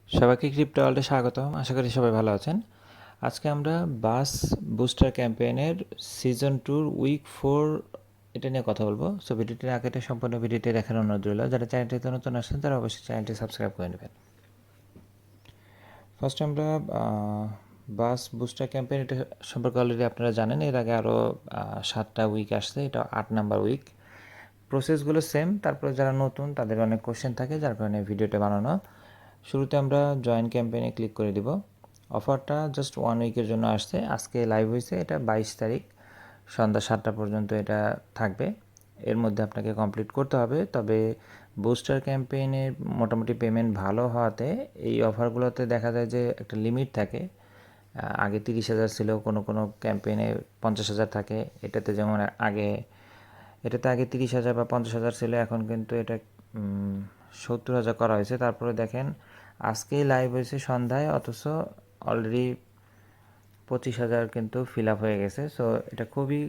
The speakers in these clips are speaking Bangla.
সবাইকে ক্রিপ্টো ওয়ার্ল্ডে স্বাগতম। আশা করি সবাই ভালো আছেন। আজকে আমরা বাস বুস্টার ক্যাম্পেইনের সিজন 2 উইক 4 এটা নিয়ে কথা বলবো। সো ভিডিওটি না কেটে সম্পূর্ণ ভিডিওটি দেখার অনুরোধ রইল। যারা চ্যানেলটিতে নতুন আসছেন তারা অবশ্যই চ্যানেলটি সাবস্ক্রাইব করে নেবেন। ফার্স্ট আমরা বাস বুস্টার ক্যাম্পেইন এটা সম্পর্কে অলরেডি আপনারা জানেন। এর আগে আরও 7টা উইক আসছে, এটা 8 নাম্বার উইক। প্রসেসগুলো সেম, তারপরে যারা নতুন তাদের অনেক কোশ্চেন থাকে, যার কারণে ভিডিওটা বানানো। শুরুতে আমরা জয়েন ক্যাম্পেইনে ক্লিক করে দিব। অফারটা জাস্ট 1 উইকের জন্য আসছে। আজকে লাইভ হয়েছে, এটা 22 তারিখ সন্ধ্যা 7টা পর্যন্ত এটা থাকবে। এর মধ্যে আপনাকে কমপ্লিট করতে হবে। তবে বুস্টার ক্যাম্পেইনে মোটামুটি পেমেন্ট ভালো হওয়াতে এই অফারগুলোতে দেখা যায় যে একটা লিমিট থাকে। আগে 30,000 ছিল, কোনো কোনো ক্যাম্পেইনে 50,000 থাকে। এটাতে যেমন আগে 30,000 বা 50,000 ছিল, এখন কিন্তু এটা 70,000 করা হয়েছে। তারপরে দেখেন আজকেই লাইভ হয়েছে সন্ধ্যায়, অথচ অলরেডি 25,000 কিন্তু ফিল আপ হয়ে গেছে। সো এটা খুবই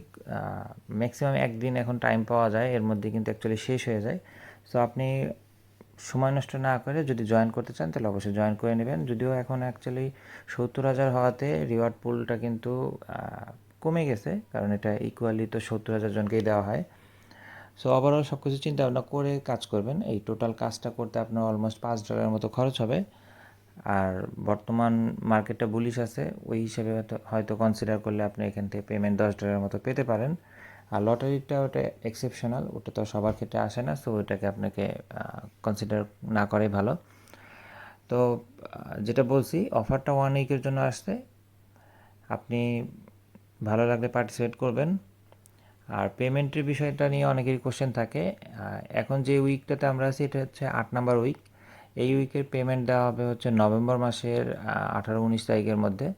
ম্যাক্সিমাম একদিন এখন টাইম পাওয়া যায়, এর মধ্যে কিন্তু অ্যাকচুয়ালি শেষ হয়ে যায়। সো আপনি সময় নষ্ট না করে যদি জয়েন করতে চান তাহলে অবশ্যই জয়েন করে নেবেন। যদিও এখন অ্যাকচুয়ালি 70,000 হওয়াতে রিওয়ার্ড পুলটা কিন্তু কমে গেছে, কারণ এটা ইকুয়ালি তো 70,000 জনকেই দেওয়া হয়। সো ওভারঅল সব কিছু চিন্তা ভাবনা করে কাজ করবেন। এই টোটাল কাজটা করতে আপনার অলমোস্ট $5 মতো খরচ হবে। আর বর্তমান মার্কেটটা বুলিশ আছে, ওই হিসেবে হয়তো কনসিডার করলে আপনি এখান থেকে পেমেন্ট $10 মতো পেতে পারেন। আর লটারিটা ওটা এক্সেপশনাল, ওটা তো সবার ক্ষেত্রে আসে না। সো ওইটাকে আপনাকে কনসিডার না করাই ভালো। তো যেটা বলছি, অফারটা 1 উইকের জন্য আসছে। আপনি ভালো লাগলে পার্টিসিপেট করবেন। আর পেমেন্টের বিষয়টা নিয়ে অনেকেরই কোশ্চেন থাকে। এখন যে উইকটাতে আমরা আছি এটা হচ্ছে 8 নাম্বার উইক। এই উইকের পেমেন্ট দেওয়া হবে হচ্ছে নভেম্বর মাসের 18-19 তারিখের মধ্যে।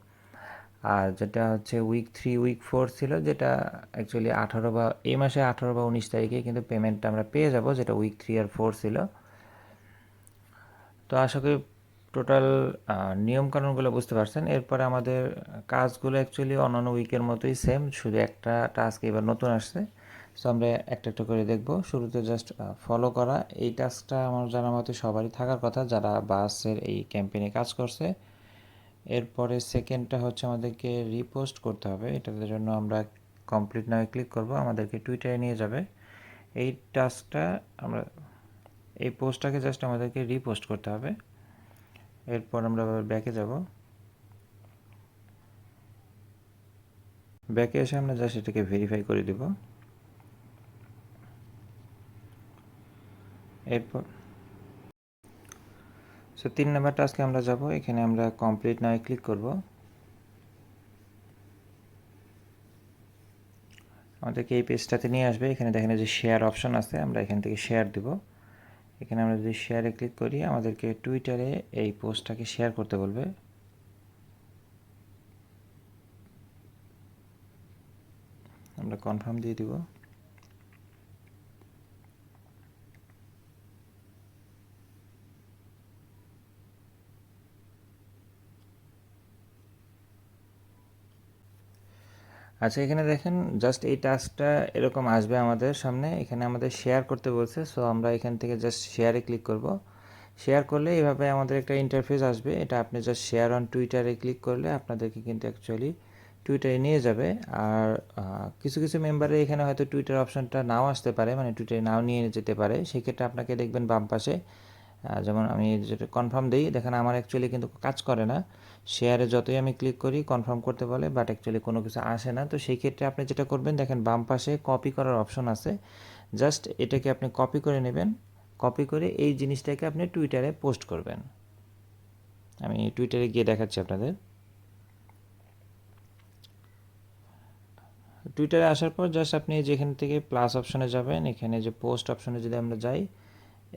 আর যেটা হচ্ছে উইক 3 উইক 4 ছিল, যেটা অ্যাকচুয়ালি 18 বা এই মাসে 18 বা 19 তারিখে কিন্তু পেমেন্টটা আমরা পেয়ে যাব, যেটা উইক 3 আর 4 ছিল। তো আশা করি টোটাল নিয়মকানুনগুলো বুঝতে পারছেন। এরপরে আমাদের কাজগুলো অ্যাকচুয়ালি অন্যান্য উইকের মতোই সেম, শুধু একটা টাস্ক এবার নতুন আসছে। সো আমরা একটা একটা করে দেখব। শুরুতে জাস্ট ফলো করা, এই টাস্কটা আমার জানার মতো সবারই থাকার কথা যারা বাসের এই ক্যাম্পেইনে কাজ করছে। এরপরে সেকেন্ডটা হচ্ছে আমাদেরকে রিপোস্ট করতে হবে। এটার জন্য আমরা কমপ্লিট নামে ক্লিক করব, আমাদেরকে টুইটারে নিয়ে যাবে। এই টাস্কটা আমরা এই পোস্টটাকে জাস্ট আমাদেরকে রিপোস্ট করতে হবে। এরপর আমরা আবার ব্যাকে যাব। ব্যাকে এসে আমরা জাস্ট এটাকে ভেরিফাই করে দিব। এরপর 3 নাম্বার টাস্কে আমরা যাব, এখানে আমরা কমপ্লিট নাও ক্লিক করব। আমাদেরকে এই পেজটাতে নিয়ে আসবে। এখানে দেখেন যে শেয়ার অপশন আছে, আমরা এখান থেকে শেয়ার দিব। এখানে আমরা যদি শেয়ারে ক্লিক করি, আমাদেরকে টুইটারে এই পোস্টটাকে শেয়ার করতে বলবে। আমরা কনফার্ম দিয়ে দিব। আচ্ছা, এখানে দেখেন জাস্ট এই টাস্কটা এরকম আসবে আমাদের সামনে। এখানে আমাদের শেয়ার করতে বলছে। সো আমরা এখান থেকে জাস্ট শেয়ারে ক্লিক করব। শেয়ার করলে এইভাবে আমাদের একটা ইন্টারফেস আসবে। এটা আপনি জাস্ট শেয়ার অন টুইটারে ক্লিক করলে আপনাদেরকে কিন্তু অ্যাকচুয়ালি টুইটারে নিয়ে যাবে। আর কিছু কিছু মেম্বারের এখানে হয়তো টুইটার অপশনটা নাও আসতে পারে, মানে টুইটারে নাও নিয়ে যেতে পারে। সেক্ষেত্রে আপনাকে দেখবেন বাম পাশে, যেমন আমি যেটা কনফার্ম দিই, দেখেন আমার অ্যাকচুয়ালি কিন্তু কাজ করে না। শেয়ারে যতই আমি ক্লিক করি কনফার্ম করতে বলে, বাট অ্যাকচুয়ালি কোনো কিছু আসে না। তো সেই ক্ষেত্রে আপনি যেটা করবেন, দেখেন বাম পাশে কপি করার অপশন আছে। জাস্ট এটাকে আপনি কপি করে নেবেন। কপি করে এই জিনিসটাকে আপনি টুইটারে পোস্ট করবেন। আমি টুইটারে গিয়ে দেখাচ্ছি আপনাদের। টুইটারে আসার পর জাস্ট আপনি যেখান থেকে প্লাস অপশনে যাবেন, এখানে যে পোস্ট অপশনে যদি আমরা যাই,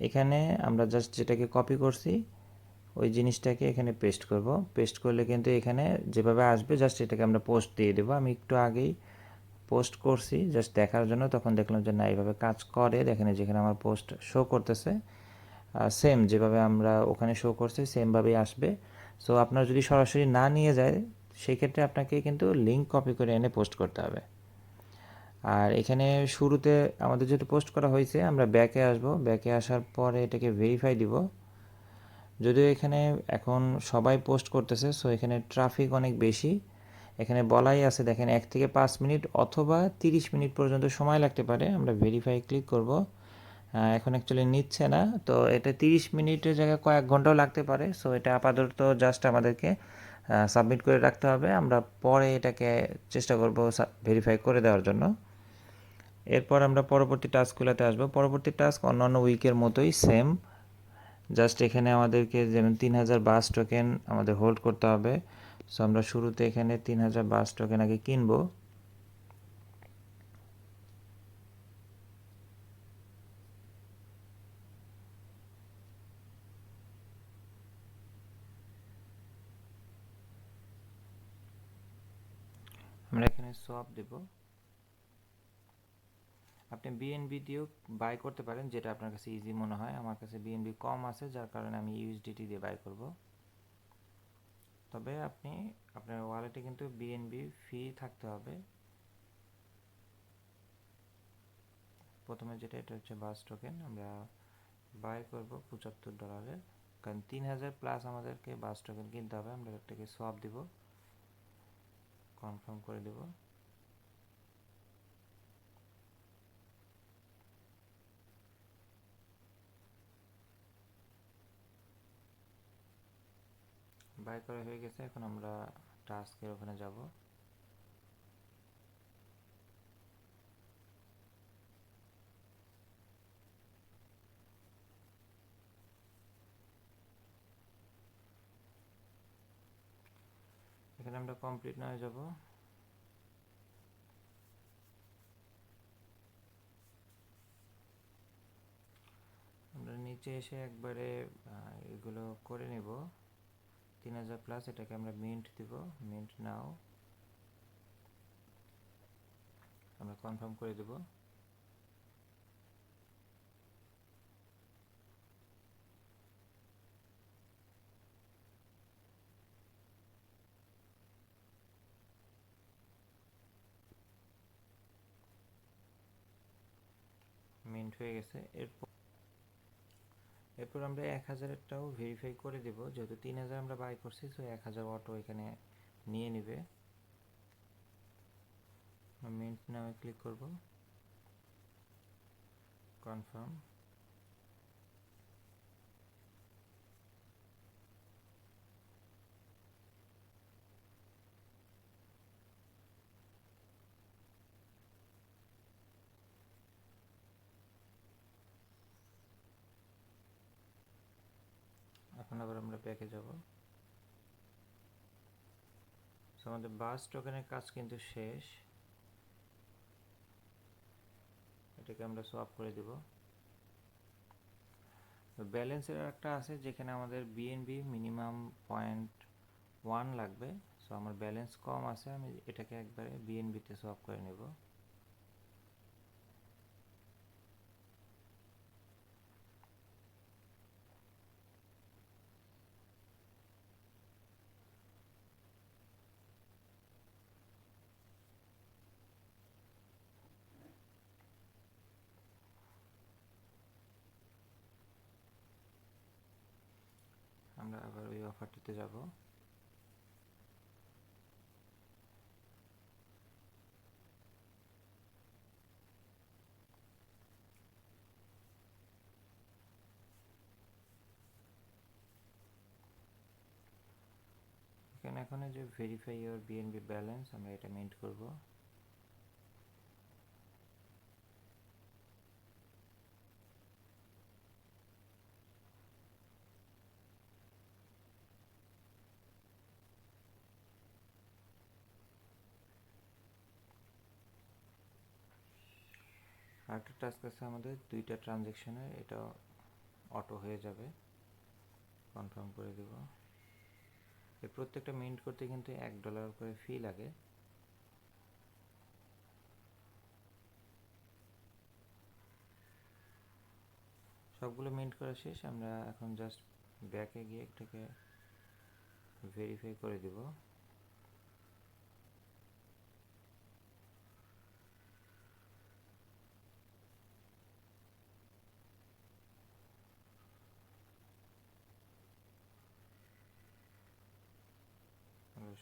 এখানে আমরা জাস্ট যেটাকে কপি করছি ওই জিনিসটাকে এখানে পেস্ট করব। পেস্ট করলে কিন্তু এখানে যেভাবে আসবে জাস্ট এটাকে আমরা পোস্ট দিয়ে দেবো। আমি একটু আগেই পোস্ট করছি জাস্ট দেখার জন্য, তখন দেখলাম যে না, এইভাবে কাজ করে। দেখেন যেখানে আমার পোস্ট শো করতেছে, সেম যেভাবে আমরা ওখানে শো করছি সেমভাবেই আসবে। সো আপনার যদি সরাসরি না নিয়ে যায়, সেই ক্ষেত্রে আপনাকে কিন্তু লিঙ্ক কপি করে এনে পোস্ট করতে হবে। আর এখানে শুরুতে আমাদের যেটা পোস্ট করা হয়েছে, আমরা ব্যাকে আসব। ব্যাকে আসার পরে এটাকে ভেরিফাই দিব। যদিও এখানে এখন সবাই পোস্ট করতেছে, সো এখানে ট্রাফিক অনেক বেশি। এখানে বলাই আছে দেখেন 1 থেকে 5 মিনিট অথবা 30 মিনিট পর্যন্ত সময় লাগতে পারে। আমরা ভেরিফাই ক্লিক করব। এখন অ্যাকচুয়ালি নিচ্ছে না, তো এটা 30 মিনিটের জায়গায় কয়েক ঘন্টাও লাগতে পারে। সো এটা আপাতত জাস্ট আমাদেরকে সাবমিট করে রাখতে হবে। আমরা পরে এটাকে চেষ্টা করব ভেরিফাই করে দেওয়ার জন্য। এরপর আমরা পরবর্তী টাস্কগুলোতে আসবো। পরবর্তী টাস্ক অন্যান্য উইকের মতোই সেম, জাস্ট এখানে আমাদেরকে যেমন 3000 বাস টোকেন আমাদের হোল্ড করতে হবে। সো আমরা শুরুতে এখানে 3000 বাস টোকেন আগে কিনবো। আমরা এখানে সোয়াপ দেব। আপনি বিএনবি দিয়েও বাই করতে পারেন, যেটা আপনার কাছে ইজি মনে হয়। আমার কাছে বিএনবি কম আছে, যার কারণে আমি ইউএসডিটি দিয়ে বাই করব। তবে আপনি আপনার ওয়ালেটে কিন্তু বিএনবি ফি থাকতে হবে। প্রথমে যেটা, এটা হচ্ছে বাস টোকেন, আমরা বাই করব $75, কারণ 3000 প্লাস আমাদেরকে বাস টোকেন কিনতে হবে। আমরা এটাকে সোয়াপ দিব, কনফার্ম করে দেব। বাই করা হয়ে গেছে। এখন আমরা টাস্কের ওখানে যাব। এখানে আমরা কমপ্লিট না যাব। আমরা নিচে এসে একবারে এগুলো করে নেব। 3000 প্লাস, এটাকে আমরা মিন্ট দিব, মিন্ট নাও। আমরা কনফার্ম করে দেব। মিন্ট হয়ে গেছে। এরপর আমরা 1000টাও ভেরিফাই করে দেব, যেহেতু 3000 আমরা বাই করছি, সো 1000 অটো এখানে নিয়ে নেবে। মিন্ট নামে ক্লিক করব, কনফার্ম। এখন আবার আমরা ব্যাকে যাব। সো আমাদের বাস টোকেনের কাজ কিন্তু শেষ। এটাকে আমরা সোয়াপ করে দেব। ব্যালেন্সের একটা আছে, যেখানে আমাদের বিএনবি মিনিমাম 0.1 লাগবে। সো আমার ব্যালেন্স কম আছে, আমি এটাকে একবারে বিএনবিতে সোয়াপ করে নেব। আমরা আবার ওই অফারটিতে যাব। এখানে এখন যে ভেরিফাই ইওর বিএনবি ব্যালেন্স, আমরা এটা মিন্ট করব। আরেকটা টাস্ক আছে আমাদের, 2টা ট্রানজ্যাকশনের, এটা অটো হয়ে যাবে। কনফার্ম করে দেব। এই প্রত্যেকটা মিন্ট করতে কিন্তু $1 করে ফি লাগে। সবগুলো মিন্ট করা শেষ। আমরা এখন জাস্ট ব্যাকে গিয়ে এটাকে ভেরিফাই করে দেব।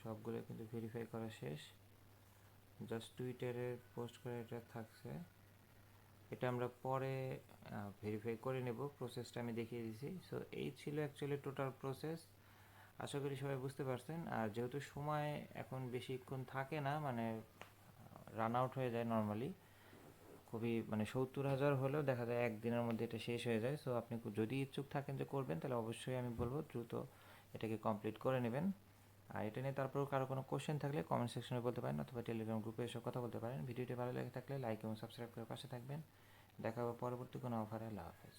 সবগুলো কিন্তু ভেরিফাই করা শেষ, জাস্ট টুইটারে পোস্ট করে এটা থাকছে। এটা আমরা পরে ভেরিফাই করে নেব, প্রসেসটা আমি দেখিয়ে দিয়েছি। সো এই ছিল অ্যাকচুয়ালি টোটাল প্রসেস। আশা করি সবাই বুঝতে পারছেন। আর যেহেতু সময় এখন বেশিক্ষণ থাকে না, মানে রান আউট হয়ে যায় নর্মালি, খুবই মানে 70,000 হলেও দেখা যায় একদিনের মধ্যে এটা শেষ হয়ে যায়। সো আপনি যদি ইচ্ছুক থাকেন যে করবেন, তাহলে অবশ্যই আমি বলবো দ্রুত এটাকে কমপ্লিট করে নেবেন। আর এটা নিয়ে তারপরেও কারো কোনো কোশ্চেন থাকলে কমেন্ট সেকশনে বলতে পারেন, অথবা টেলিগ্রাম গ্রুপে এসে কথা বলতে পারেন। ভিডিওটি ভালো লেগে থাকলে লাইক এবং সাবস্ক্রাইব করে পাশে থাকবেন। দেখা হবে পরবর্তী কোনো অফারে। আল্লাহ হাফেজ।